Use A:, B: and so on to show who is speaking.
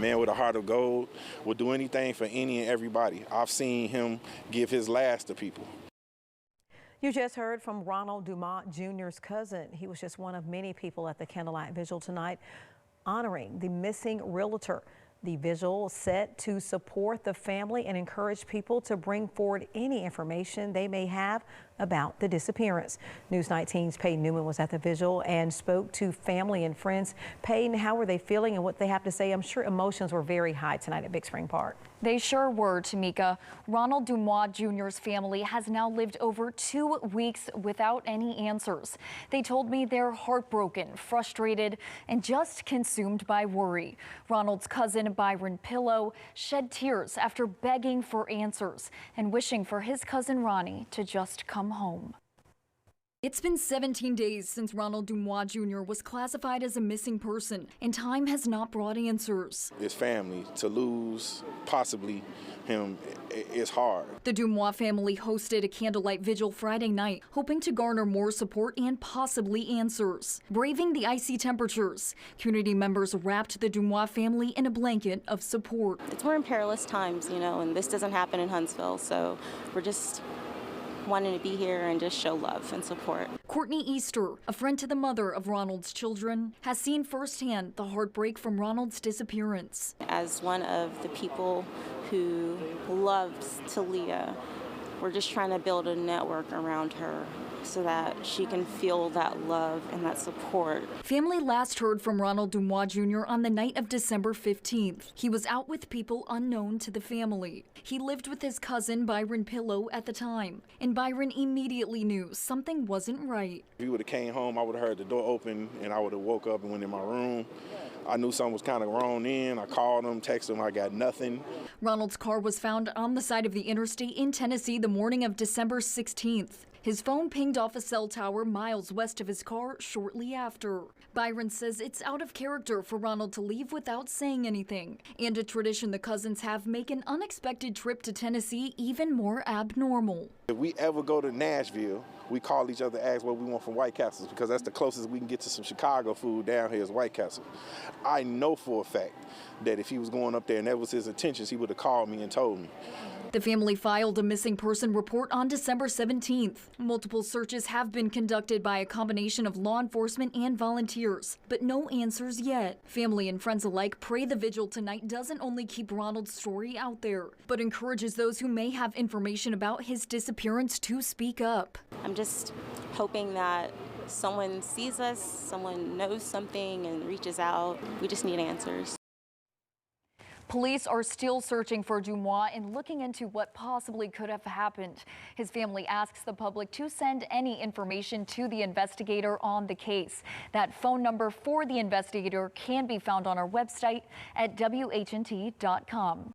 A: man with a heart of gold will do anything for any and everybody. I've seen him give his last to people.
B: You just heard from Ronald Dumont Jr.'s cousin. He was just one of many people at the candlelight vigil tonight honoring the missing realtor. The vigil set to support the family and encourage people to bring forward any information they may have about the disappearance. News 19's Peyton Newman was at the vigil and spoke to family and friends. Peyton, how were they feeling and what they have to say? I'm sure emotions were very high tonight at Big Spring Park.
C: They sure were, Tamika. Ronald Dumont Jr.'s family has now lived over 2 weeks without any answers. They told me they're heartbroken, frustrated, and just consumed by worry. Ronald's cousin Byron Pillow shed tears after begging for answers and wishing for his cousin Ronnie to just come home. It's been 17 days since Ronald Dumont Jr. was classified as a missing person, and time has not brought answers.
A: His family, to lose possibly him, is hard.
C: The Dumont family hosted a candlelight vigil Friday night, hoping to garner more support and possibly answers. Braving the icy temperatures, community members wrapped the Dumont family in a blanket of support.
D: We're in perilous times, and this doesn't happen in Huntsville, so we're just wanting to be here and just show love and support.
C: Courtney Easter, a friend to the mother of Ronald's children, has seen firsthand the heartbreak from Ronald's disappearance.
D: As one of the people who loved Talia, we're just trying to build a network around her so that she can feel that love and that support.
C: Family last heard from Ronald Dumont Jr. on the night of December 15th. He was out with people unknown to the family. He lived with his cousin Byron Pillow at the time, and Byron immediately knew something wasn't right.
A: If he would have came home, I would have heard the door open and I would have woke up and went in my room. I knew something was kind of wrong then. I called him, texted him, I got nothing.
C: Ronald's car was found on the side of the interstate in Tennessee the morning of December 16th. His phone pinged off a cell tower miles west of his car shortly after. Byron says it's out of character for Ronald to leave without saying anything, and a tradition the cousins have make an unexpected trip to Tennessee even more abnormal.
A: If we ever go to Nashville, we call each other, ask what we want from White Castles, because that's the closest we can get to some Chicago food down here is White Castle. I know for a fact that if he was going up there and that was his intentions, he would have called me and told me.
C: The family filed a missing person report on December 17th. Multiple searches have been conducted by a combination of law enforcement and volunteers, but no answers yet. Family and friends alike pray the vigil tonight doesn't only keep Ronald's story out there, but encourages those who may have information about his disappearance to speak up.
D: I'm just hoping that someone sees us, someone knows something and reaches out. We just need answers.
C: Police are still searching for Dumont and looking into what possibly could have happened. His family asks the public to send any information to the investigator on the case. That phone number for the investigator can be found on our website at WHNT.com.